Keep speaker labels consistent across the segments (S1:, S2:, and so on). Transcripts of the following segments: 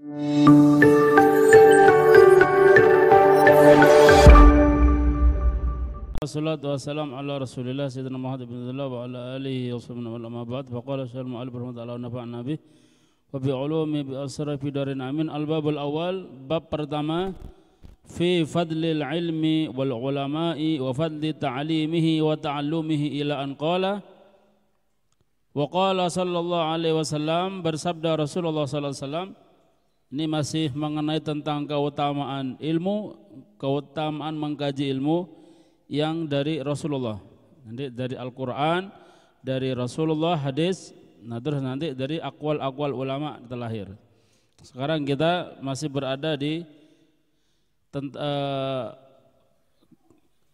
S1: Wassalatu wassalamu ala Rasulillah sayyidina Muhammad bin Abdullah wa ala alihi wa sahbihi wa amma ba'd. Faqala syaikhul mu'allif rahimahullah wa nafa'ana bih wa bi ulumi bi asrar fi darin amin. Al-babul awal, bab pertama, fi fadlil ilmi wal ulama'i wa fadli ta'limihi wa ta'allumihi ila an qala wa qala sallallahu alaihi wasallam, bersabda Rasulullah sallallahu alaihi wasallam. Ini masih mengenai tentang keutamaan ilmu, keutamaan mengkaji ilmu yang dari Rasulullah, nanti dari Al-Quran, dari Rasulullah, hadis, nah terus nanti dari akwal-akwal ulama terlahir. Sekarang kita masih berada di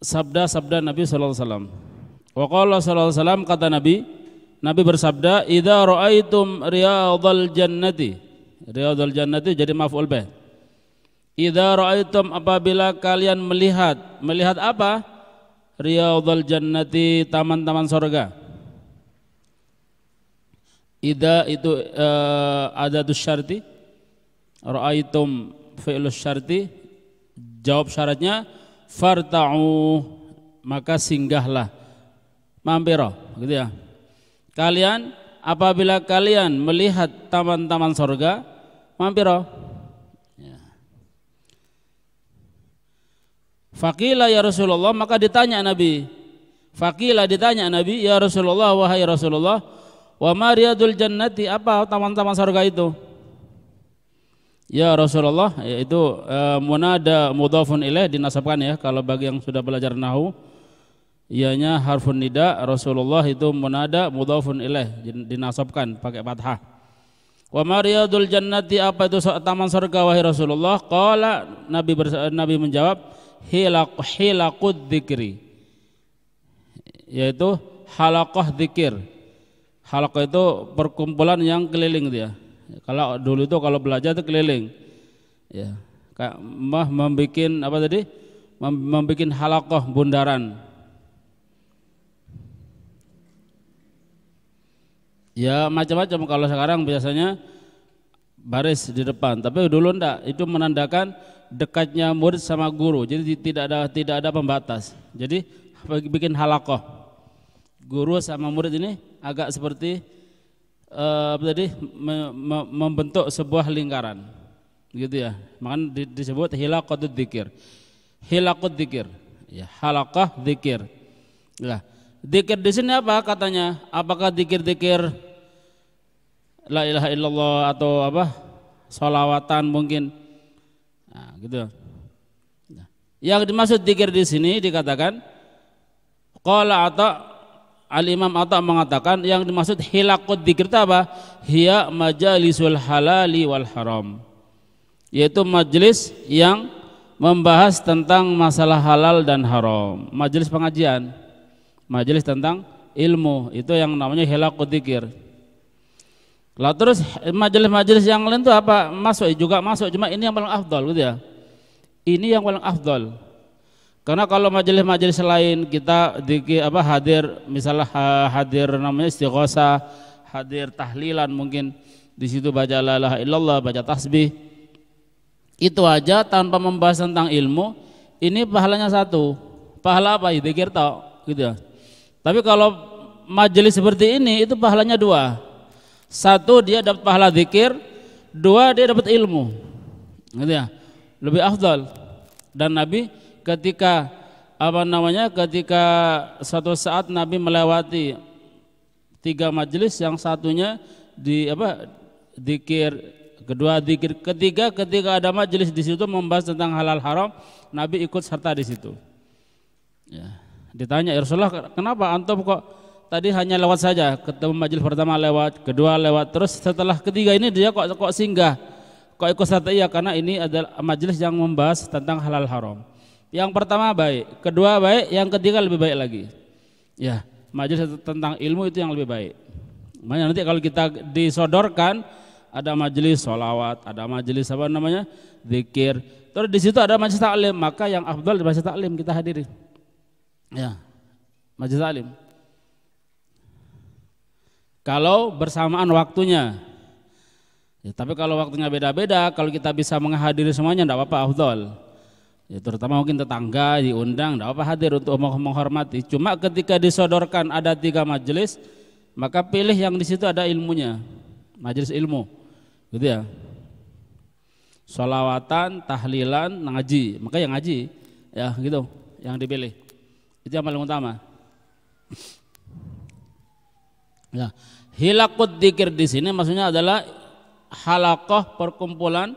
S1: sabda-sabda Nabi sallallahu alaihi wasallam. Wa qala sallallahu alaihi wasallam, kata Nabi bersabda, idza ra'aitum riyadhal jannati. Riyadhal jannati jadi maf'ul bih. Idza ra'aitum, apabila kalian melihat apa? Riyadhal jannati, taman-taman surga. Idza itu adatus syarti, ra'aitum fi'lus syarti, jawab syaratnya farta'u, maka singgahlah, mampiro, gitu ya. Kalian apabila kalian melihat taman-taman surga, mampiro. Faqila ya Rasulullah, maka ditanya Nabi. Faqila, ditanya Nabi, ya Rasulullah, wahai Rasulullah, wa ma riyadul jannati, apa taman-taman surga itu? Ya Rasulullah, yaitu munada mudhafun ilaih, dinasabkan ya, kalau bagi yang sudah belajar nahwu, ianya harfun nida, Rasulullah itu munada mudhafun ilaih, dinasabkan pakai fathah. Wa ma riyadul jannati, apa itu taman surga wahai Rasulullah? Qala, Nabi menjawab, hilaqud dzikri, yaitu halaqah dzikir. Halaqah itu perkumpulan yang keliling dia. Kalau dulu itu kalau belajar itu keliling. Ya, kayak membikin apa tadi? Membikin halaqah, bundaran. Ya macam-macam, kalau sekarang biasanya baris di depan, tapi dulu enggak, itu menandakan dekatnya murid sama guru, jadi tidak ada pembatas. Jadi bikin halaqah, guru sama murid ini agak seperti membentuk sebuah lingkaran, gitu ya. Makanya disebut hilaqatud dzikir. Hilaqud dzikir, ya, halaqah dzikir. Lah, dzikir di sini apa katanya? Apakah dzikir-dzikir la ilaha illallah atau apa? Sholawatan mungkin. Nah, gitu. Nah, yang dimaksud dzikir di sini dikatakan, qala Al-Imam Atha mengatakan yang dimaksud hilaqud dzikir itu apa? Hiya majalisul halali wal haram, yaitu majelis yang membahas tentang masalah halal dan haram, majelis pengajian, majelis tentang ilmu, itu yang namanya hilaqud dzikir. Lah terus majelis-majelis yang lain itu apa? Masuk, cuma ini yang paling afdal, gitu ya. Ini yang paling afdal. Karena kalau majelis-majelis lain kita hadir, misalnya hadir namanya istighosah, hadir tahlilan, mungkin di situ baca la ilaha illallah, baca tasbih. Itu aja tanpa membahas tentang ilmu, ini pahalanya satu. Pahala apa? Dzikir tok, gitu ya. Tapi kalau majelis seperti ini itu pahalanya dua. Satu, dia dapat pahala zikir. Dua, dia dapat ilmu, gitu ya, lebih afdal. Dan Nabi ketika ketika suatu saat Nabi melewati 3 majelis, yang satunya zikir, kedua zikir, ketiga ketika ada majelis di situ membahas tentang halal haram, Nabi ikut serta di situ. Ya. Ditanya, ya Rasulullah, kenapa antum kok tadi hanya lewat saja, ketemu majelis pertama lewat, kedua lewat, terus setelah ketiga ini dia kok singgah, kok ikut serta? Iya, karena ini adalah majelis yang membahas tentang halal haram. Yang pertama baik, kedua baik, yang ketiga lebih baik lagi. Ya, majelis tentang ilmu itu yang lebih baik. Makanya nanti kalau kita disodorkan ada majelis sholawat, ada majelis zikir, terus di situ ada majelis taklim, maka yang afdal di majelis taklim kita hadiri. Ya, majelis taklim. Kalau bersamaan waktunya, Ya, tapi kalau waktunya beda-beda, kalau kita bisa menghadiri semuanya enggak apa-apa, afdal. Ya, terutama mungkin tetangga diundang, enggak apa hadir untuk menghormati. Cuma ketika disodorkan ada 3 majelis, maka pilih yang di situ ada ilmunya, majelis ilmu, gitu ya. Sholawatan, tahlilan, ngaji, maka yang ngaji, ya gitu, yang dipilih. Itu yang paling utama. Ya, hilaqud dzikir di sini maksudnya adalah halaqah, perkumpulan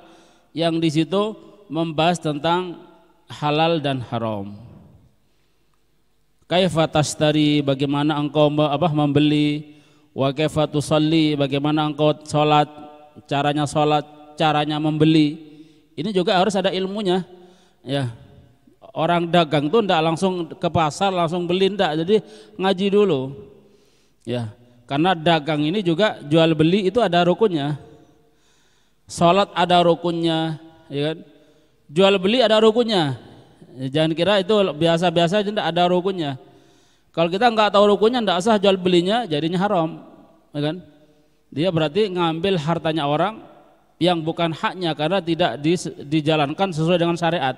S1: yang di situ membahas tentang halal dan haram. Kaifa tashtari, bagaimana engkau membeli, wa kaifa tusalli, bagaimana engkau salat, caranya membeli. Ini juga harus ada ilmunya. Ya. Orang dagang tuh ndak langsung ke pasar langsung beli, ndak. Jadi ngaji dulu. Ya. Karena dagang ini juga jual beli itu ada rukunnya. Salat ada rukunnya, ya kan? Jual beli ada rukunnya. Jangan kira itu biasa-biasa aja, ndak ada rukunnya. Kalau kita nggak tahu rukunnya, ndak sah jual belinya, jadinya haram, ya kan? Dia berarti ngambil hartanya orang yang bukan haknya karena tidak dijalankan sesuai dengan syariat.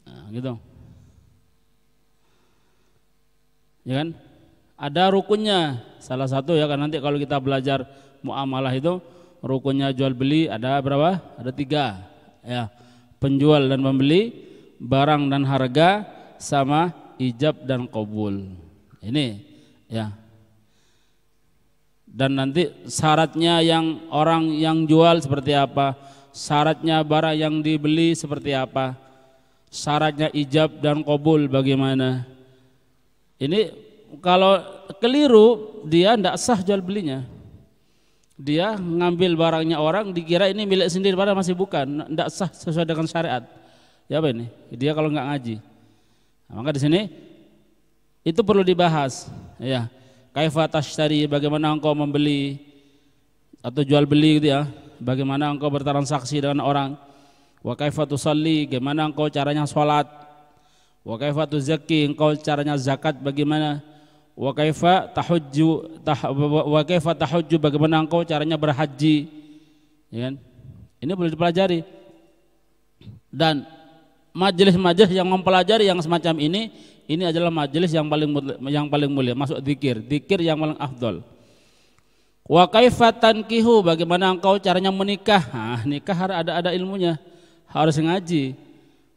S1: Nah, gitu. Ya kan? Ada rukunnya. Salah satu ya kan, nanti kalau kita belajar muamalah itu rukunnya jual beli ada berapa? Ada 3. Ya. Penjual dan pembeli, barang dan harga, sama ijab dan qabul. Ini ya. Dan nanti syaratnya yang orang yang jual seperti apa, syaratnya barang yang dibeli seperti apa, syaratnya ijab dan qabul bagaimana. Ini kalau keliru dia tidak sah jual belinya. Dia ngambil barangnya orang dikira ini milik sendiri padahal masih bukan, tidak sah sesuai dengan syariat. Ya apa ini? Dia kalau nggak ngaji. Nah, maka di sini itu perlu dibahas. Ya. Kaifa tashtari, bagaimana engkau membeli atau jual beli gitu ya. Bagaimana engkau bertransaksi dengan orang. Wa kaifa tusalli, bagaimana engkau caranya sholat. Wa kaifa tuzakki, engkau caranya zakat bagaimana. Wa kaifa tahujju, bagaimana engkau caranya berhaji. Ya kan? Ini perlu dipelajari. Dan majelis-majelis yang mempelajari yang semacam ini adalah majelis yang paling mulia, masuk zikir yang paling afdal. Wa kaifa tankihu, bagaimana engkau caranya menikah. Nah, nikah harus ada ilmunya, harus ngaji.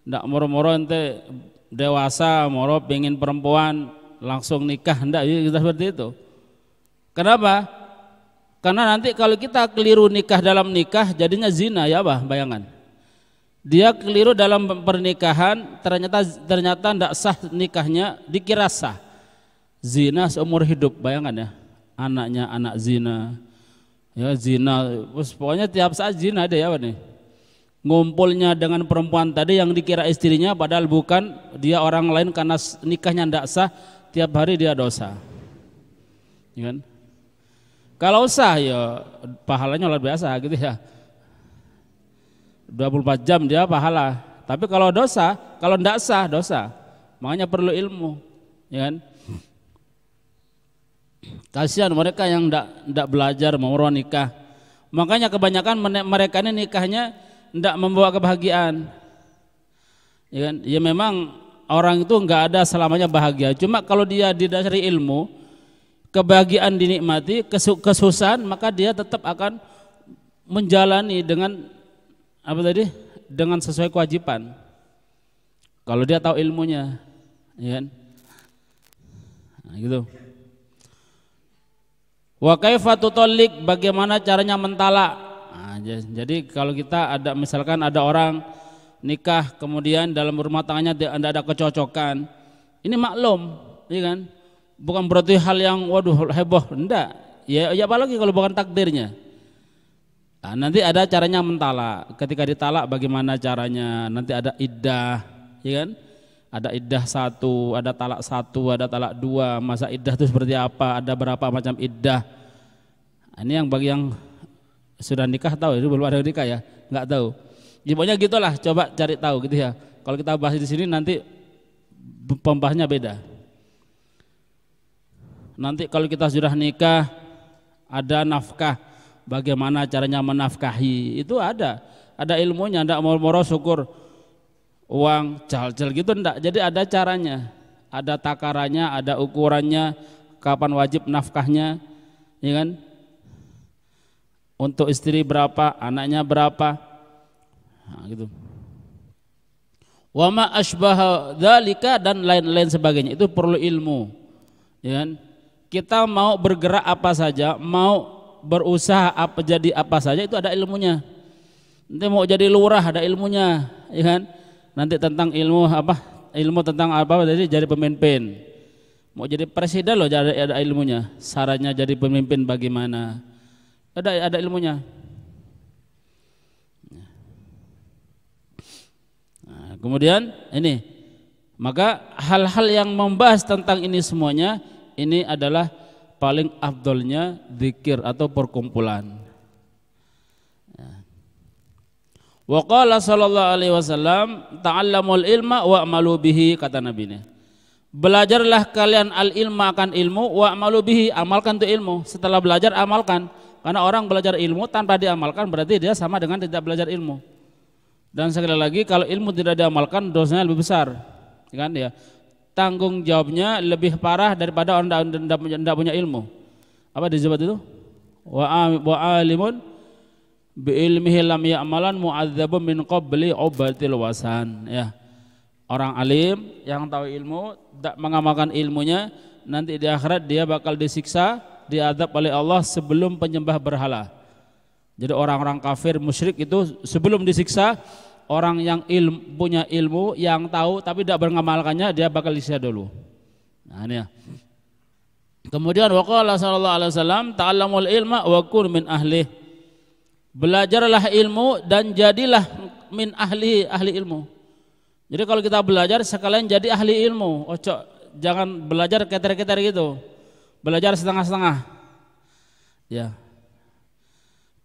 S1: Ndak moro-moro ente dewasa moro pengen perempuan langsung nikah, ndak kita seperti itu. Kenapa? Karena nanti kalau kita keliru nikah dalam nikah jadinya zina, ya bah, bayangan. Dia keliru dalam pernikahan, ternyata tidak sah nikahnya, dikira sah. Zina seumur hidup, bayangkan ya. Anaknya anak zina. Ya zina, pokoknya tiap saat zina ada ya nih. Ngumpulnya dengan perempuan tadi yang dikira istrinya padahal bukan, dia orang lain karena nikahnya tidak sah, tiap hari dia dosa. Ya kan? Kalau sah ya pahalanya luar biasa gitu ya. 24 jam dia pahala. Tapi kalau dosa, kalau tidak sah dosa. Makanya perlu ilmu, ya kan? Kasihan mereka yang tidak belajar mau nikah. Makanya kebanyakan mereka ini nikahnya tidak membawa kebahagiaan. Ya kan? Ya memang orang itu enggak ada selamanya bahagia. Cuma kalau dia didasari ilmu, kebahagiaan dinikmati, kesusahan, maka dia tetap akan menjalani dengan apa tadi? Dengan sesuai kewajiban. Kalau dia tahu ilmunya, ya kan? Nah, gitu. Wa kaifa tutallik, bagaimana caranya mentalak. Nah, jadi kalau kita ada misalkan ada orang nikah kemudian dalam rumah tangganya tidak ada kecocokan, ini maklum, ya kan? Bukan berarti hal yang waduh heboh, enggak. Ya apalagi kalau bukan takdirnya. Nah, nanti ada caranya mentalak. Ketika ditalak bagaimana caranya? Nanti ada iddah, ya kan? Ada iddah 1, ada talak 1, ada talak 2. Masa iddah itu seperti apa? Ada berapa macam iddah? Nah, ini yang bagi yang sudah nikah tahu, itu belum ada nikah ya, nggak tahu. Ya, pokoknya gitulah, coba cari tahu gitu ya. Kalau kita bahas di sini nanti pembahasnya beda. Nanti kalau kita sudah nikah ada nafkah. bagaimana caranya menafkahi, itu ada ilmunya, ndak moro-moro syukur uang jal-jal gitu ndak. Jadi ada caranya, ada takarannya, ada ukurannya, kapan wajib nafkahnya, ya kan? Untuk istri berapa, anaknya berapa, nah, gitu. Wa ma asbaha dzalika dan lain-lain sebagainya, itu perlu ilmu, ya kan? Kita mau bergerak apa saja, mau berusaha apa jadi apa saja, itu ada ilmunya. Nanti mau jadi lurah ada ilmunya, ya kan? Nanti tentang ilmu apa? Ilmu tentang apa? Jadi pemimpin. Mau jadi presiden loh, ada ilmunya. Sarannya jadi pemimpin bagaimana? Ada ilmunya. Nah, kemudian ini, maka hal-hal yang membahas tentang ini semuanya, ini adalah paling afdolnya zikir atau perkumpulan. Wa qala sallallahu alaihi wasallam ta'allamul ilma wa'malu bihi, kata Nabi ini. Belajarlah kalian al-ilma, akan ilmu, wa'malu bihi, amalkan itu ilmu. Setelah belajar amalkan. Karena orang belajar ilmu tanpa diamalkan berarti dia sama dengan tidak belajar ilmu. Dan sekali lagi, kalau ilmu tidak diamalkan dosanya lebih besar, kan ya? Tanggung jawabnya lebih parah daripada orang tidak punya ilmu. Apa disebut itu? Wa alimun bi ilmihi lam ya'malan mu'adzabun min qabli ubatil wasan, ya. Orang alim yang tahu ilmu tidak mengamalkan ilmunya, nanti di akhirat dia bakal disiksa, diadab oleh Allah sebelum penyembah berhala. Jadi orang-orang kafir musyrik itu sebelum disiksa, orang yang punya ilmu, yang tahu tapi tidak mengamalkannya, dia bakal disiksa dulu. Nah ini ya. Kemudian waqala sallallahu alaihi wasallam ta'allamul ilma wa kun min ahli. Belajarlah ilmu dan jadilah min ahli ilmu. Jadi kalau kita belajar sekalian jadi ahli ilmu. Jangan belajar keter-keter gitu. Belajar setengah-setengah. Ya.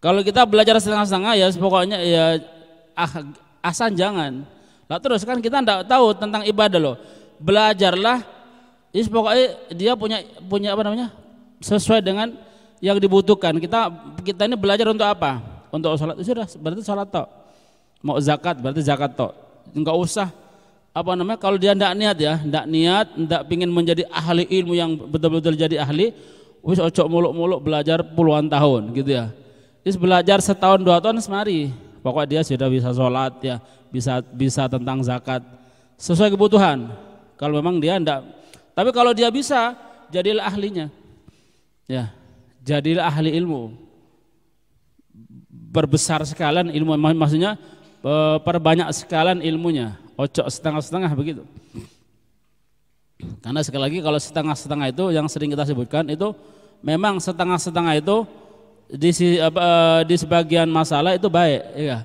S1: Kalau kita belajar setengah-setengah ya pokoknya ya asan jangan. Lah terus kan kita enggak tahu tentang ibadah loh. Belajarlah pokoknya dia punya apa namanya? Sesuai dengan yang dibutuhkan. Kita ini belajar untuk apa? Untuk sholat, sudah berarti sholat tok. Mau zakat berarti zakat tok. Enggak usah apa namanya, kalau dia enggak niat ya, enggak pingin menjadi ahli ilmu yang betul-betul jadi ahli, wis ocok muluk-muluk belajar puluhan tahun gitu ya. Wis belajar setahun 2 tahun semari. Pokoknya dia sudah bisa sholat ya, bisa tentang zakat sesuai kebutuhan. Kalau memang dia enggak, tapi kalau dia bisa, jadilah ahlinya. Ya, jadilah ahli ilmu. Berbesar sekalian ilmu, maksudnya perbanyak sekalian ilmunya. Ocok setengah-setengah begitu. Karena sekali lagi kalau setengah-setengah itu yang sering kita sebutkan itu memang setengah-setengah itu di sebagian masalah itu baik, ya.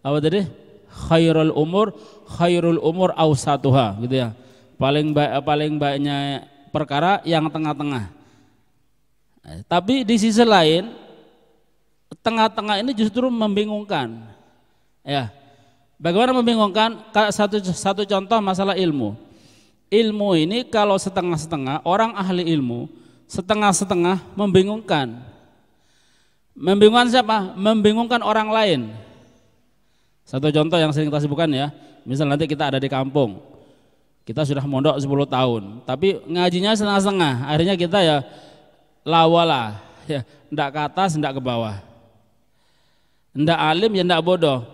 S1: Apa tadi? Khairul umur awsatuha gitu ya. Paling baiknya perkara yang tengah-tengah. Tapi di sisi lain tengah-tengah ini justru membingungkan. Ya. Bagaimana membingungkan? Satu contoh masalah ilmu. Ilmu ini kalau setengah-setengah, orang ahli ilmu setengah-setengah membingungkan. Membingungkan siapa? Membingungkan orang lain. Satu contoh yang sering kita sebutkan ya, misal nanti kita ada di kampung, kita sudah mondok 10 tahun, tapi ngajinya setengah-setengah, akhirnya kita ya lawala, ya, ndak ke atas, ndak ke bawah, ndak alim ya ndak bodoh.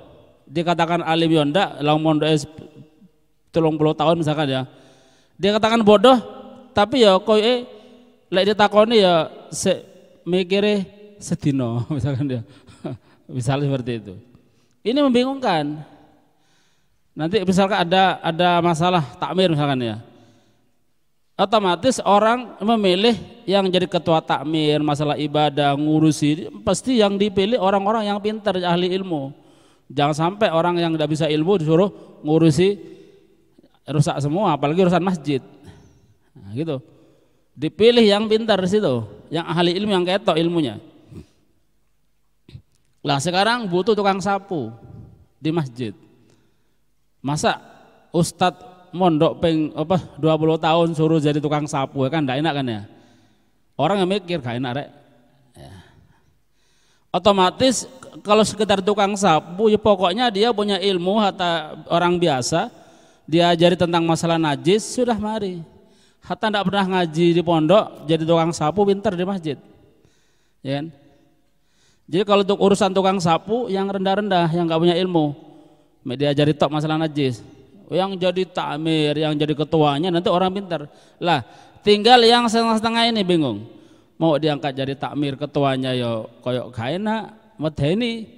S1: Dikatakan alim ya ndak, lang mondok 30 tahun misalkan ya, dia katakan bodoh, tapi ya koe lek ditakoni ya mikire sedino misalkan dia. Misalnya seperti itu. Ini membingungkan. Nanti misalkan ada masalah takmir misalkan ya. Otomatis orang memilih yang jadi ketua takmir, masalah ibadah, ngurusi, pasti yang dipilih orang-orang yang pintar, ahli ilmu. Jangan sampai orang yang tidak bisa ilmu disuruh ngurusi rusak semua, apalagi urusan masjid. Nah, gitu. Dipilih yang pintar di situ, yang ahli ilmu, yang ketok ilmunya. Lah sekarang butuh tukang sapu di masjid. Masa ustadz mondok 20 tahun suruh jadi tukang sapu, kan enggak enak kan ya. Orang yang mikir gak enak rek. Ya. Otomatis kalau sekedar tukang sapu ya pokoknya dia punya ilmu hatta orang biasa, diajari tentang masalah najis sudah mari. Hatta tidak pernah ngaji di pondok jadi tukang sapu pintar di masjid. Ya kan? Jadi kalau untuk urusan tukang sapu yang rendah-rendah yang nggak punya ilmu, diajari tok masalah najis. Yang jadi takmir, yang jadi ketuanya nanti orang pintar. Lah, tinggal yang setengah-setengah ini bingung. Mau diangkat jadi takmir ketuanya ya koyok gak enak, medeni.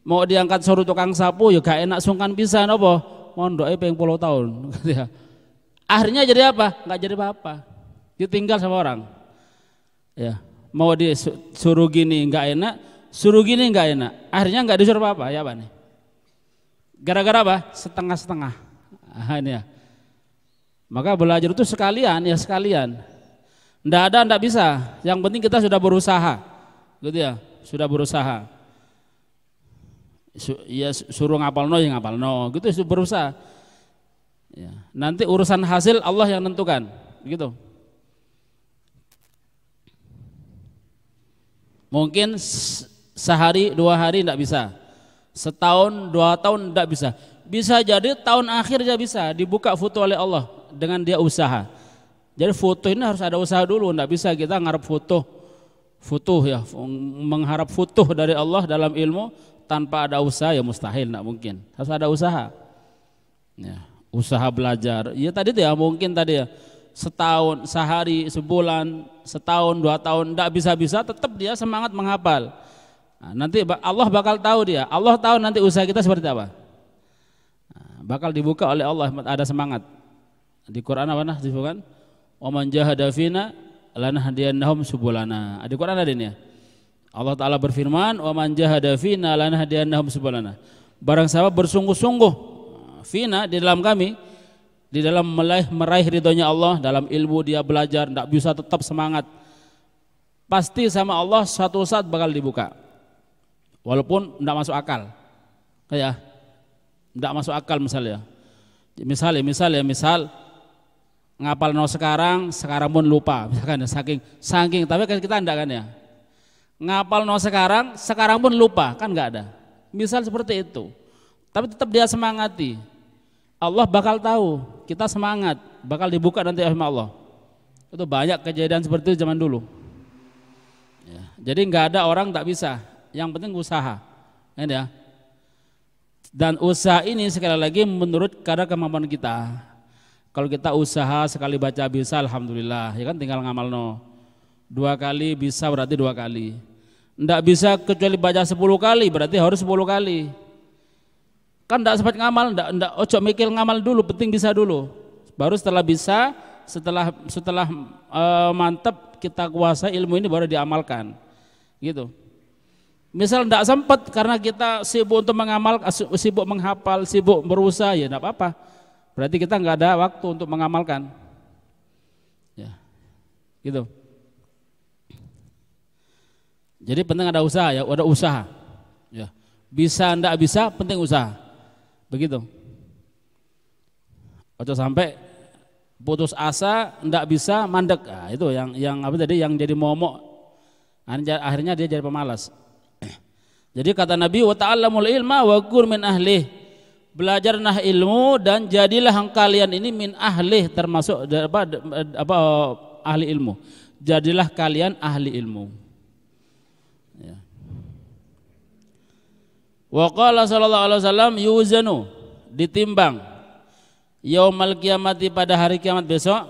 S1: Mau diangkat suruh tukang sapu ya gak enak sungkan pisan apa? Mondoknya pengen 10 tahun. Akhirnya jadi apa? Gak jadi apa-apa. Ditinggal sama orang. Ya, mau disuruh gini gak enak, suruh gini gak enak. Akhirnya gak disuruh apa-apa, ya Pak nih. Gara-gara apa? Setengah-setengah. Ini ya. Maka belajar itu sekalian ya sekalian. Nggak ada, nggak bisa. Yang penting kita sudah berusaha, gitu ya, sudah berusaha. Ya suruh ngapalno ya ngapalno, gitu sudah berusaha. Ya. Nanti urusan hasil Allah yang nentukan, gitu. Mungkin sehari 2 hari nggak bisa, setahun 2 tahun nggak bisa. Bisa jadi tahun akhir aja bisa dibuka foto oleh Allah dengan dia usaha. Jadi foto ini harus ada usaha dulu, enggak bisa kita ngarep foto ya, mengharap foto dari Allah dalam ilmu tanpa ada usaha ya mustahil, enggak mungkin. Harus ada usaha. Ya, usaha belajar. Ya tadi tuh ya mungkin tadi ya setahun, sehari, sebulan, setahun, 2 tahun enggak bisa-bisa tetap dia semangat menghafal. Nah, nanti Allah bakal tahu dia. Allah tahu nanti usaha kita seperti apa. Nah, bakal dibuka oleh Allah, ada semangat. Di Quran apa nah disebutkan? Wa man jahada fina lanahdiyannahum subulana. Di Quran ada ini ya. Allah Taala berfirman, "Wa man jahada fina lanahdiyannahum subulana." Barang siapa bersungguh-sungguh fina di dalam kami, di dalam meraih ridhonya Allah, dalam ilmu dia belajar, tidak bisa tetap semangat. Pasti sama Allah suatu saat bakal dibuka. Walaupun tidak masuk akal. Kayak tidak masuk akal misalnya. Misal ngapal no sekarang pun lupa misalkan ya, saking tapi kan kita enggak kan ya, ngapal no sekarang pun lupa kan enggak ada, misal seperti itu, tapi tetap dia semangati, Allah bakal tahu kita semangat, bakal dibuka nanti sama Allah. Itu banyak kejadian seperti itu zaman dulu ya. Jadi enggak ada orang tak bisa, yang penting usaha ya. Dan usaha ini sekali lagi menurut kadar kemampuan kita. Kalau kita usaha sekali baca bisa, alhamdulillah, ya kan tinggal ngamal no. 2 kali bisa berarti 2 kali. Ndak bisa kecuali baca 10 kali berarti harus 10 kali. Kan ndak sempat ngamal, ndak ojo mikir ngamal dulu, penting bisa dulu. Baru setelah bisa, setelah mantap kita kuasai ilmu ini baru diamalkan. Gitu. Misal ndak sempat karena kita sibuk untuk mengamal, sibuk menghafal, sibuk berusaha ya ndak apa-apa. Berarti kita nggak ada waktu untuk mengamalkan, ya, gitu. Jadi penting ada usaha ya, ada usaha, ya. Bisa ndak bisa, penting usaha, begitu. Atau sampai putus asa, ndak bisa, mandek, nah, itu yang apa tadi, yang jadi momok, akhirnya dia jadi pemalas. Jadi kata Nabi, wa ta'allamul ilma wa kun min ahlih. Belajarlah ilmu dan jadilah kalian ini min ahli, termasuk apa ahli ilmu. Jadilah kalian ahli ilmu. Ya. Wa qala sallallahu alaihi wasallam yuzanu, ditimbang yaumal kiamati, pada hari kiamat besok,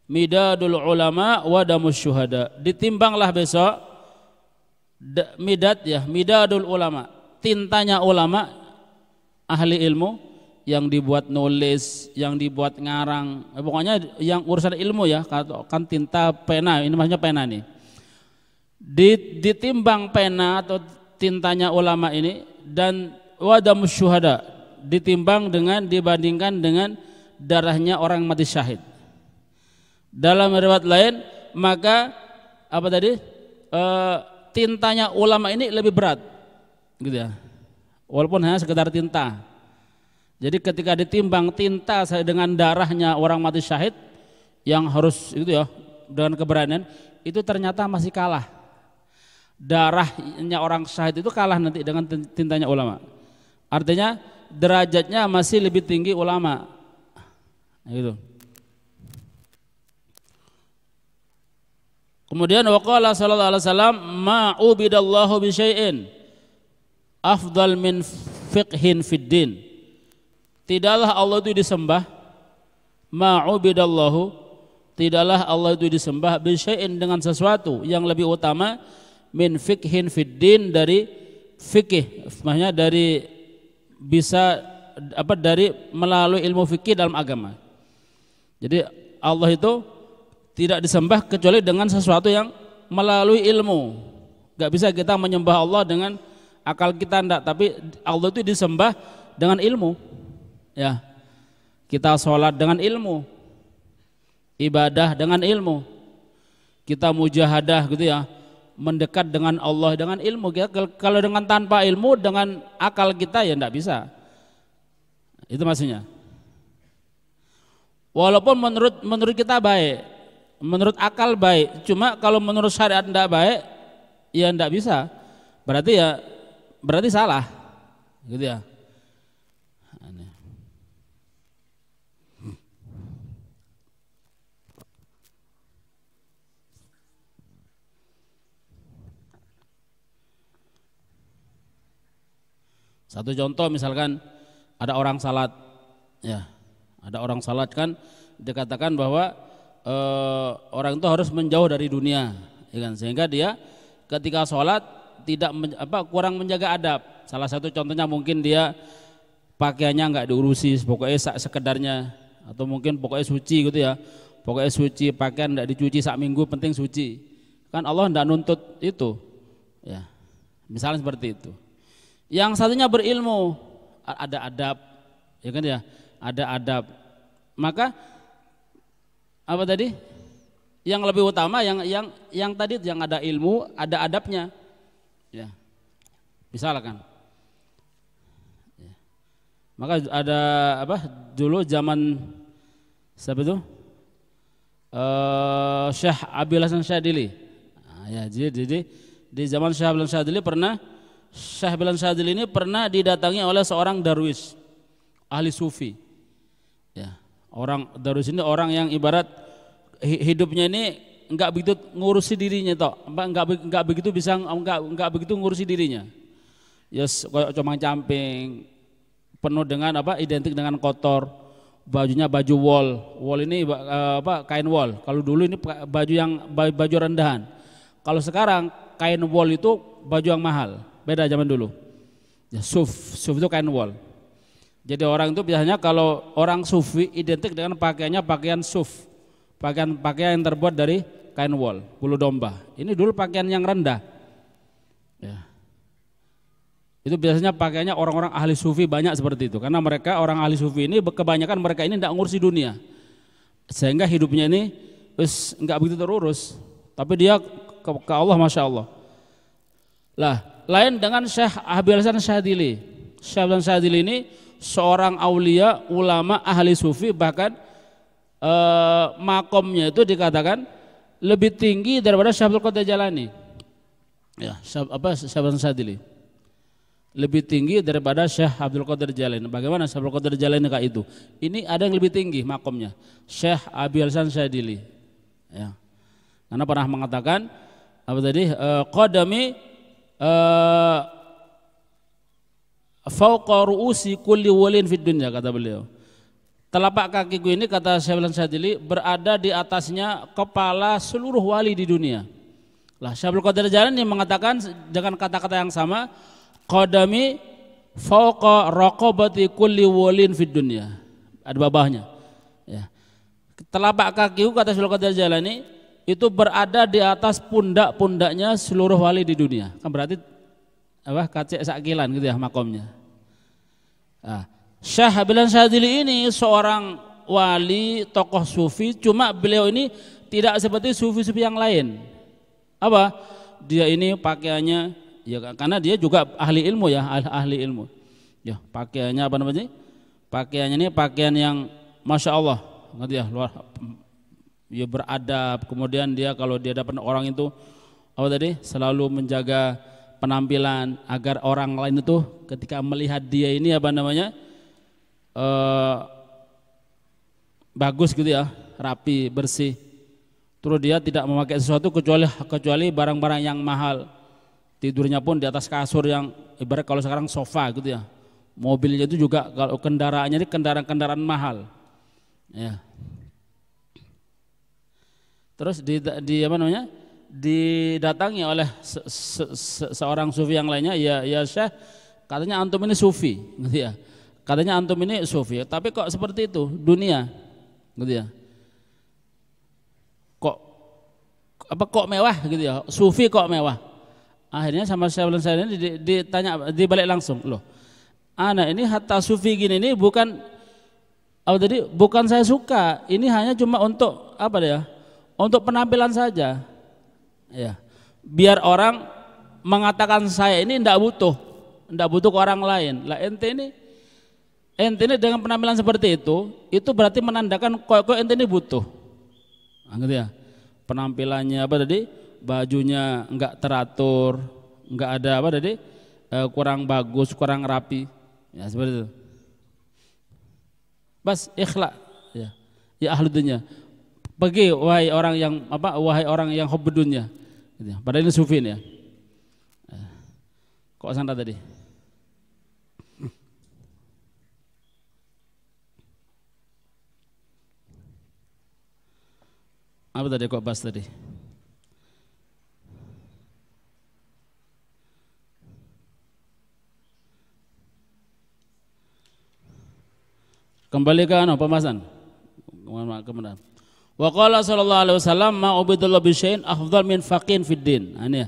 S1: midadul ulama wa damus syuhada. Ditimbanglah besok midadul ulama, tintanya ulama ahli ilmu, yang dibuat nulis, yang dibuat ngarang, pokoknya yang urusan ilmu ya, kan tinta pena, ini maksudnya pena nih. Ditimbang pena atau tintanya ulama ini, dan wadamus syuhada, dibandingkan dengan darahnya orang mati syahid. Dalam riwayat lain, maka apa tadi? Tintanya ulama ini lebih berat, gitu ya. Walaupun hanya sekedar tinta. Jadi ketika ditimbang tinta dengan darahnya orang mati syahid yang harus itu ya dengan keberanian, itu ternyata masih kalah. darahnya orang syahid itu kalah nanti dengan tintanya ulama. Artinya derajatnya masih lebih tinggi ulama. Gitu. Kemudian waqala sallallahu alaihi wasallam ma ubidallahu bi syai'in afdal min fiqhin fid din. Tidaklah Allah itu disembah, ma ubidallahu, tidaklah Allah itu disembah bi syai'in dengan sesuatu yang lebih utama min fiqhin fid din, dari fikih, maksudnya dari bisa dari melalui ilmu fikih dalam agama. Jadi Allah itu tidak disembah kecuali dengan sesuatu yang melalui ilmu. Gak bisa kita menyembah Allah dengan akal kita, enggak, tapi Allah itu disembah dengan ilmu. Ya, kita sholat dengan ilmu, ibadah dengan ilmu, kita mujahadah gitu ya, mendekat dengan Allah dengan ilmu. Kalau dengan tanpa ilmu, dengan akal kita ya enggak bisa. Itu maksudnya. Walaupun menurut kita baik, menurut akal baik, cuma kalau menurut syariat tidak baik, ya tidak bisa. Berarti salah, gitu ya. Satu contoh misalkan ada orang salat, ya, ada orang salat kan dikatakan bahwa orang itu harus menjauh dari dunia, ya kan? Sehingga dia ketika sholat tidak kurang menjaga adab. Salah satu contohnya mungkin dia pakaiannya nggak diurusi, pokoknya sekedarnya, atau mungkin pokoknya suci gitu ya, pokoknya suci, pakaian nggak dicuci sak minggu, penting suci. Kan Allah nggak nuntut itu, ya. Misalnya seperti itu. Yang satunya berilmu, ada adab, ya kan ya, ada adab. Maka apa tadi? Yang lebih utama yang tadi yang ada ilmu, ada adabnya. Ya. Misalkan. Ya. Maka ada dulu zaman siapa itu? Syekh Abil Hasan Syadili. Nah, ya, jadi di zaman Syekh Abil Hasan Syadili Syekh Abil Hasan Syadili ini pernah didatangi oleh seorang darwis, ahli sufi. Ya. Orang darwis ini orang yang ibarat hidupnya ini enggak begitu ngurusi dirinya toh, enggak begitu bisa enggak begitu ngurusi dirinya. Yes, kayak comang camping, penuh dengan identik dengan kotor, bajunya baju wol ini kain wol. Kalau dulu ini baju rendahan. Kalau sekarang kain wol itu baju yang mahal, beda zaman dulu. Ya, suf itu kain wol. Jadi orang itu biasanya kalau orang sufi identik dengan pakaiannya pakaian suf, pakaian yang terbuat dari kain wol, bulu domba. Ini dulu pakaian yang rendah. Ya. Itu biasanya pakaiannya orang-orang ahli sufi banyak seperti itu, karena mereka orang ahli sufi ini kebanyakan mereka ini tidak ngurusi dunia, sehingga hidupnya ini nggak begitu terurus. Tapi dia ke Allah, masya Allah. Lah, lain dengan Syekh Abil Hasan Syadili. Syekh Abil Hasan Syadili ini seorang aulia, ulama, ahli sufi, bahkan makomnya itu dikatakan lebih tinggi daripada Syekh Abdul Qadir Jalani. Ya, Syekh Abil Hasan Syadili lebih tinggi daripada Syekh Abdul Qadir Jalani. Bagaimana Syekh Abdul Qadir Jalani kayak itu? Ini ada yang lebih tinggi makomnya, Syekh Abil Hasan Syadili. Ya. Karena pernah mengatakan qadami fauqa ru'usi kulli walin fid dunya, kata beliau. Telapak kakiku ini, kata Syekh Abdul Syadili, berada di atasnya kepala seluruh wali di dunia. Lah Syekh Abdul Qadir Jalani mengatakan dengan kata-kata yang sama, qadami fauqa raqabati kulli walin fid dunya. Ada bawahnya. Ya. Telapak kakiku, kata Syekh Abdul Qadir Jalani, itu berada di atas pundak-pundaknya seluruh wali di dunia. Kan berarti kacek sakilan gitu ya makomnya. Nah, Syekh Abil Hasan Syadili ini seorang wali, tokoh sufi, cuma beliau ini tidak seperti sufi-sufi yang lain. Dia ini pakaiannya, ya karena dia juga ahli ilmu ya, ahli ilmu. Ya, pakaiannya pakaiannya ini pakaian yang masya Allah, ngerti ya, luar, ya beradab. Kemudian dia kalau dia dapat orang itu apa tadi? Selalu menjaga penampilan agar orang lain itu ketika melihat dia ini apa namanya? Bagus gitu ya, rapi, bersih. Terus dia tidak memakai sesuatu kecuali barang-barang yang mahal. Tidurnya pun di atas kasur yang ibarat kalau sekarang sofa gitu ya. Mobilnya itu juga kalau kendaraannya ini kendaraan mahal. Ya. Terus di apa namanya? Didatangi oleh seorang sufi yang lainnya, ya Syekh, katanya antum ini sufi, gitu ya. Katanya antum ini sufi, tapi kok seperti itu dunia, gitu ya. Kok mewah gitu ya, sufi kok mewah. Akhirnya sama saya ini ditanya, dibalik langsung, loh, anak ini hatta sufi gini ini bukan saya suka, ini hanya cuma untuk apa ya, untuk penampilan saja, ya. Biar orang mengatakan saya ini tidak butuh ke orang lain. Lah ente ini dengan penampilan seperti itu berarti menandakan kok ente ini butuh, gitu ya. Penampilannya apa tadi, bajunya enggak teratur, enggak ada apa tadi, kurang bagus, kurang rapi, ya seperti itu. Bas ikhlas, ya ahlu dunya, pergi wahai orang yang hobi dunia, gitu ya. Padahal ini sufi ya. Kok sana tadi? Apa tadi kok bahas tadi? Kembali ke pembahasan. Kemudian. Wa qala sallallahu alaihi wasallam ma ubidullah bi syai'in afdal min faqin fid din. Ini ya.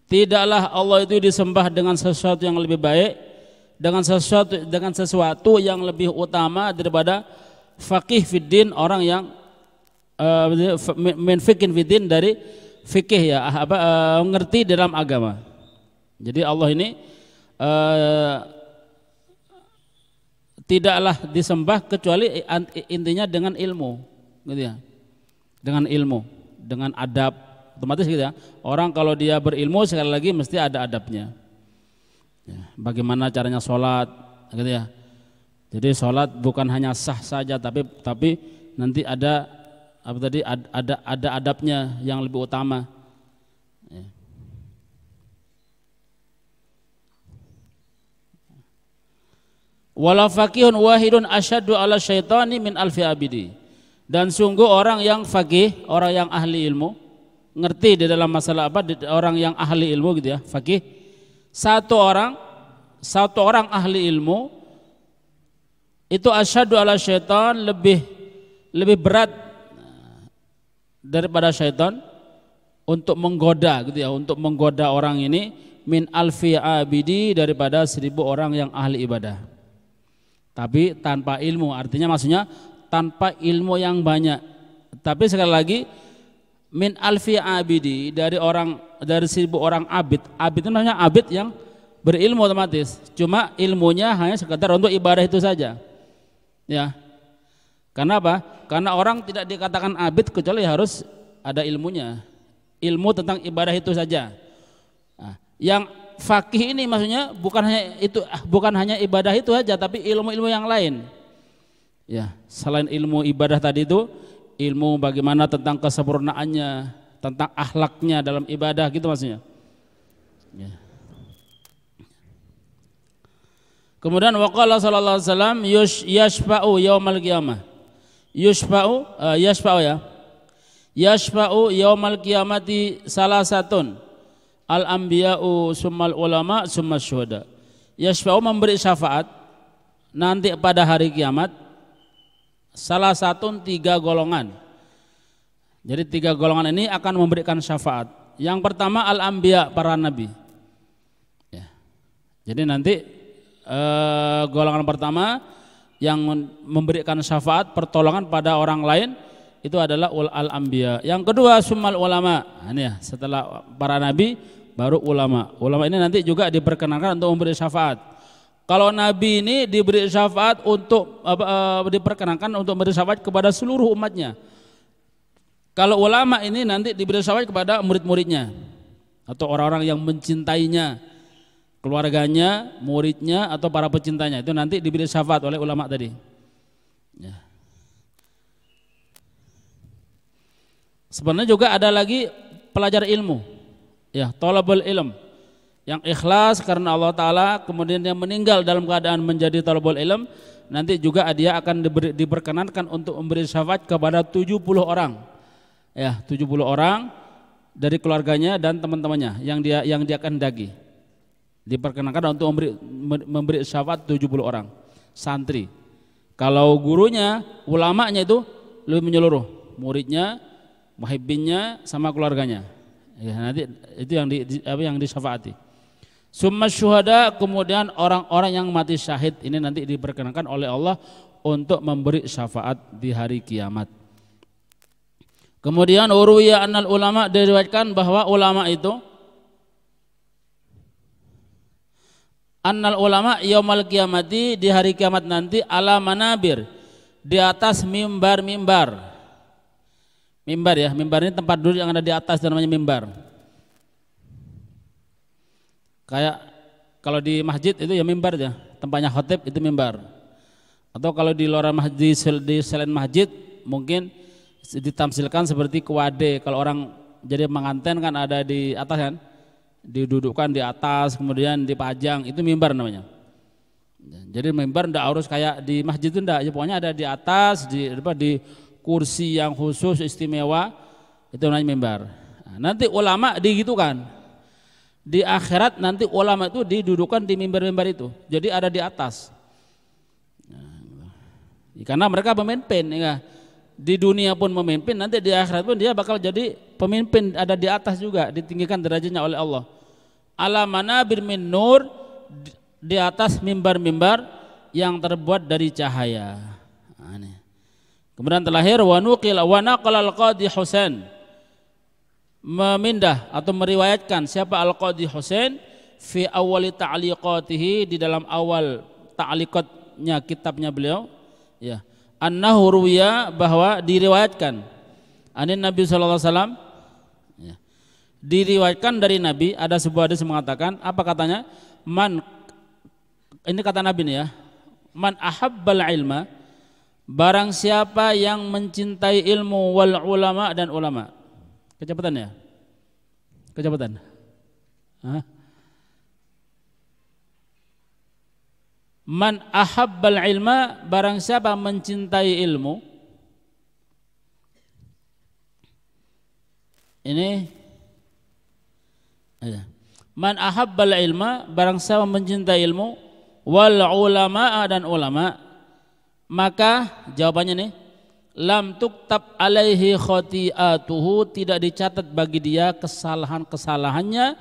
S1: Tidaklah Allah itu disembah dengan sesuatu yang lebih baik, dengan sesuatu yang lebih utama daripada faqih fid din, orang yang min fiqhin fiddin, dari fikih ya, ngerti dalam agama. Jadi Allah ini tidaklah disembah kecuali intinya dengan ilmu, gitu ya. Dengan ilmu, dengan adab, otomatis gitu ya. Orang kalau dia berilmu sekali lagi mesti ada adabnya. Ya, bagaimana caranya sholat, gitu ya. Jadi sholat bukan hanya sah saja, tapi nanti ada ada adabnya yang lebih utama. Ya. Wala faqihun wahidun asyaddu ala syaitani min alfi abidi. Dan sungguh orang yang faqih, orang yang ahli ilmu, ngerti di dalam masalah orang yang ahli ilmu gitu ya, faqih. Satu orang ahli ilmu itu asyaddu ala syaitan, lebih berat daripada syaitan untuk menggoda gitu ya, untuk menggoda orang ini min alfi abidi, daripada 1000 orang yang ahli ibadah. Tapi tanpa ilmu, artinya maksudnya tanpa ilmu yang banyak. Tapi sekali lagi min alfi abidi, dari 1000 orang abid. Abid itu namanya abid yang berilmu otomatis. Cuma ilmunya hanya sekedar untuk ibadah itu saja. Ya. Karena apa? Karena orang tidak dikatakan abid kecuali harus ada ilmunya, ilmu tentang ibadah itu saja. Nah, yang fakih ini maksudnya bukan hanya ibadah itu saja, tapi ilmu-ilmu yang lain. Ya, selain ilmu ibadah tadi itu, ilmu bagaimana tentang kesempurnaannya, tentang akhlaknya dalam ibadah gitu maksudnya. Ya. Kemudian waqala sallallahu alaihi wasallam yashfa'u yaumal qiyamah. Yashfa'u yaumal qiyamati salasatun al anbiya'u summal ulama summas syuhada. Yashfa'u memberi syafaat nanti pada hari kiamat salah satu 3 golongan. Jadi 3 golongan ini akan memberikan syafaat. Yang pertama al anbiya, para nabi. Ya. Jadi nanti golongan pertama yang memberikan syafaat, pertolongan pada orang lain itu adalah al-anbiya. Yang kedua summal ulama. Nah, ini ya, setelah para nabi baru ulama. Ulama ini nanti juga diperkenankan untuk memberi syafaat. Kalau nabi ini diberi syafaat untuk diperkenankan untuk memberi syafaat kepada seluruh umatnya. Kalau ulama ini nanti diberi syafaat kepada murid-muridnya. atau orang-orang yang mencintainya, keluarganya, muridnya atau para pecintanya, itu nanti diberi syafaat oleh ulama tadi. Ya. Sebenarnya juga ada lagi pelajar ilmu, ya, thalabul ilm, yang ikhlas karena Allah Ta'ala, kemudian dia meninggal dalam keadaan menjadi thalabul ilm, nanti juga dia akan diperkenankan untuk memberi syafaat kepada 70 orang, ya, 70 orang dari keluarganya dan teman-temannya yang dia kehendaki. Diperkenankan untuk memberi syafaat 70 orang santri. Kalau gurunya, ulamanya itu lebih menyeluruh, muridnya, muhibbinnya sama keluarganya. Ya, nanti itu yang disyafaati. Summa syuhada, kemudian orang-orang yang mati syahid ini nanti diperkenankan oleh Allah untuk memberi syafaat di hari kiamat. Kemudian urwiya annal ulama, diriwayatkan bahwa ulama itu annal ulama yaumal kiamati, di hari kiamat nanti, ala manabir, di atas mimbar-mimbar. Mimbar, ya, mimbar ini tempat duduk yang ada di atas, namanya mimbar. Kayak kalau di masjid itu ya mimbar ya, tempatnya khotib itu mimbar. Atau kalau di luar masjid, di selain masjid mungkin ditamsilkan seperti kuade. Kalau orang jadi menganten kan ada di atas kan, didudukkan di atas kemudian dipajang, itu mimbar namanya. Jadi mimbar ndak harus kayak di masjid itu ndak, ya, pokoknya ada di atas, di kursi yang khusus istimewa, itu namanya mimbar. Nah, nanti ulama digitukan. Di akhirat nanti ulama itu didudukkan di mimbar-mimbar itu, jadi ada di atas. Nah, karena mereka pemimpin, ya. Di dunia pun memimpin, nanti di akhirat pun dia bakal jadi pemimpin, ada di atas juga, ditinggikan derajatnya oleh Allah. Ala manabir min nur, di atas mimbar-mimbar yang terbuat dari cahaya. Nah, kemudian terakhir wa naqala al-Qadhi Husain, memindah atau meriwayatkan siapa Al-Qadhi Husain fi awali ta'liqatihi, di dalam awal ta'liqatnya kitabnya beliau, ya, annahu ruwiya, bahwa diriwayatkan anin Nabi sallallahu alaihi wasallam, ya, diriwayatkan dari Nabi, ada sebuah hadis mengatakan, apa katanya? Ini kata Nabi nih, ya, man ahabbal ilma, barang siapa yang mencintai ilmu, wal ulama, dan ulama. Kecepatan ya? Kecepatan. Hah? Man ahabbal ilma, barang siapa mencintai ilmu. Ini ya. Man ahabbal ilma, barang siapa mencintai ilmu, wal ulama, dan ulama, maka jawabannya nih, lam tuktab alaihi khati'atuhu, tidak dicatat bagi dia kesalahan-kesalahannya,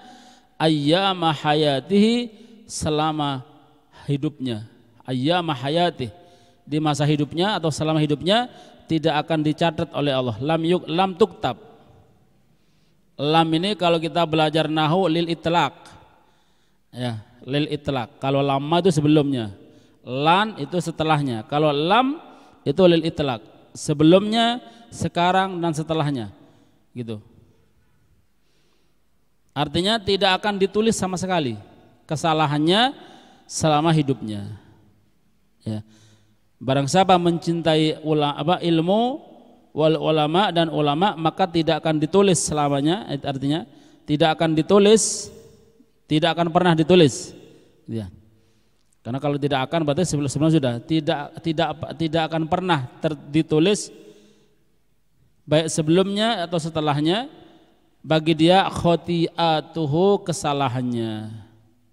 S1: ayyama hayatihi, selama hidupnya. Ayyama hayatihi, di masa hidupnya atau selama hidupnya tidak akan dicatat oleh Allah. Lam tuktab. Lam ini kalau kita belajar nahwu lil itlaq, ya, lil itlaq. Kalau lama itu sebelumnya, lan itu setelahnya. Kalau lam itu lil itlaq, sebelumnya, sekarang, dan setelahnya, gitu. Artinya tidak akan ditulis sama sekali kesalahannya selama hidupnya. Ya. Barang siapa mencintai ilmu, wal ulama, dan ulama, maka tidak akan ditulis selamanya. Artinya tidak akan ditulis, tidak akan pernah ditulis. Ya. Karena kalau tidak akan berarti sebelumnya sudah tidak akan pernah ditulis, baik sebelumnya atau setelahnya, bagi dia khati'atuhu, kesalahannya,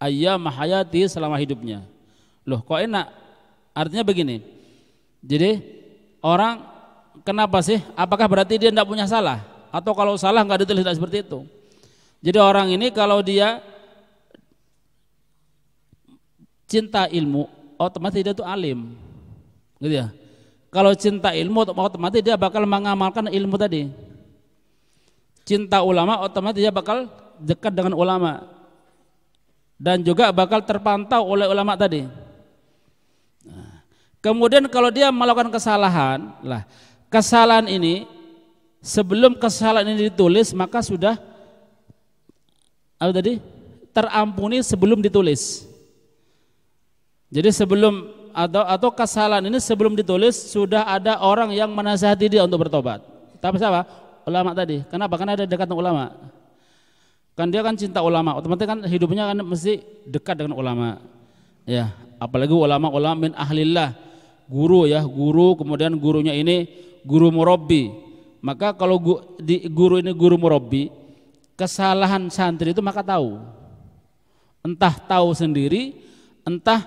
S1: ayyama hayati, selama hidupnya. Loh, kok enak? Artinya begini. Jadi orang kenapa sih? Apakah berarti dia tidak punya salah? Atau kalau salah nggak ditulis, tidak seperti itu. Jadi orang ini kalau dia cinta ilmu, otomatis dia itu alim, gitu ya. Kalau cinta ilmu, otomatis dia bakal mengamalkan ilmu tadi. Cinta ulama, otomatis dia bakal dekat dengan ulama, dan juga bakal terpantau oleh ulama tadi. Nah, kemudian kalau dia melakukan kesalahan, lah kesalahan ini sebelum kesalahan ini ditulis, maka sudah apa tadi? Terampuni sebelum ditulis. Jadi sebelum atau kesalahan ini sebelum ditulis sudah ada orang yang menasihati dia untuk bertobat. Tapi siapa? Ulama tadi. Kenapa? Karena ada dekat dengan ulama. Kan dia kan cinta ulama. Otomatis kan hidupnya kan mesti dekat dengan ulama. Ya, apalagi ulama-ulama min ahlillah. Guru ya, guru, kemudian gurunya ini guru murabbi. Maka kalau guru ini guru murabbi, kesalahan santri itu maka tahu. Entah tahu sendiri, entah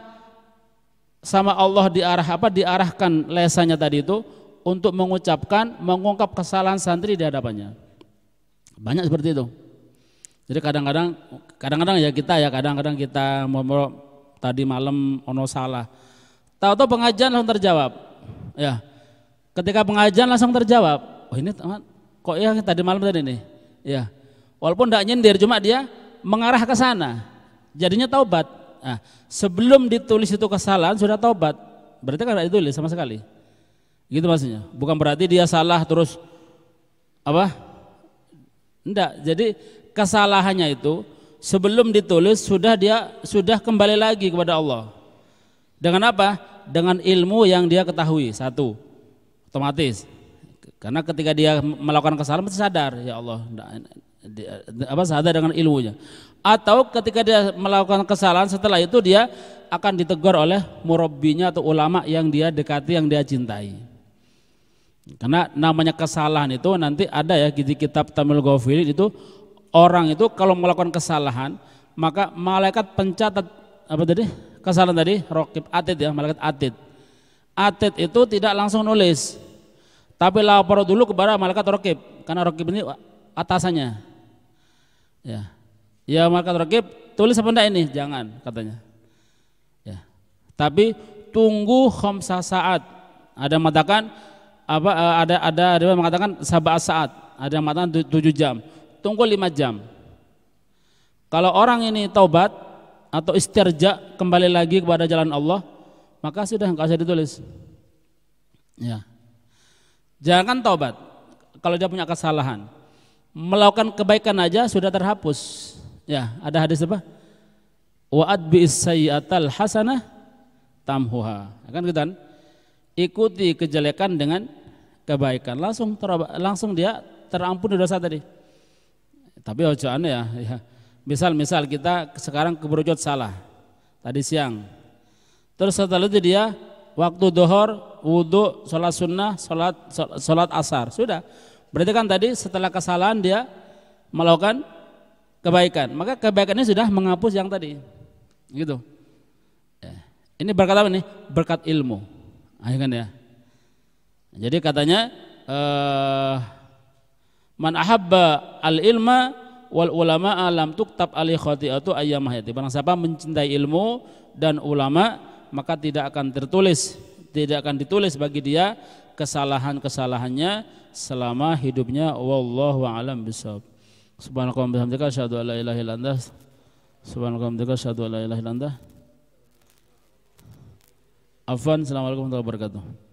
S1: sama Allah diarahkan lesannya tadi itu untuk mengungkap kesalahan santri di hadapannya. Banyak seperti itu. Jadi kadang-kadang ya kadang-kadang kita mau tadi malam ono salah. Tahu-tahu pengajian langsung terjawab. Ya. Ketika pengajian langsung terjawab. Oh ini kok ya tadi malam tadi nih. Ya. Walaupun tidak nyindir, cuma dia mengarah ke sana. Jadinya taubat. Nah, sebelum ditulis itu kesalahan sudah taubat. Berarti kan tidak ditulis sama sekali. Gitu maksudnya. Bukan berarti dia salah terus apa? Enggak. Jadi kesalahannya itu sebelum ditulis sudah kembali lagi kepada Allah. Dengan apa? Dengan ilmu yang dia ketahui. Satu, otomatis. Karena ketika dia melakukan kesalahan mesti sadar, ya Allah, sadar dengan ilmunya. Atau ketika dia melakukan kesalahan setelah itu dia akan ditegur oleh murabbinya atau ulama yang dia dekati, yang dia cintai. Karena namanya kesalahan itu nanti ada ya di kitab Tamil Ghafilin itu, orang itu kalau melakukan kesalahan maka malaikat pencatat apa tadi? Kesalahan tadi, raqib atid ya, malaikat atid. Atid itu tidak langsung nulis. Tapi lapor dulu kepada malaikat raqib, karena raqib ini atasannya. Ya malaikat raqib, tulis apa enggak ini? Jangan katanya. Ya. Tapi tunggu khamsa saat. Ada yang mengatakan ada yang mengatakan 7 saat, ada yang mengatakan 7 jam. Tunggu 5 jam. Kalau orang ini taubat atau istirja, kembali lagi kepada jalan Allah, maka sudah enggak usah ditulis. Ya. Jangan taubat kalau dia punya kesalahan. Melakukan kebaikan aja sudah terhapus. Ya, ada hadis apa? Wa adbi'is sayyi'atal hasanah tamhuha. Kan gitu kan? Ikuti kejelekan dengan kebaikan, langsung dia terampuni dosa tadi. Tapi ojoan ya. Misal kita sekarang keberujut salah tadi siang. Terus setelah itu dia waktu duhur, wudu, sholat sunnah, sholat asar, sudah. Berarti kan tadi setelah kesalahan dia melakukan kebaikan, maka kebaikannya sudah menghapus yang tadi. Gitu. Ini berkat apa nih? Berkat ilmu. Ayo kan ya. Jadi katanya man ahabba al ilma wal ulama lam tuktab ali khati'atu ayyam hayati. Barang siapa mencintai ilmu dan ulama, maka tidak akan ditulis bagi dia kesalahannya selama hidupnya. Wallahu a'lam bishawab. Subhanakallahumma wa bihamdika asyhadu an la ilaha illa anta Afwan, assalamualaikum warahmatullahi wabarakatuh.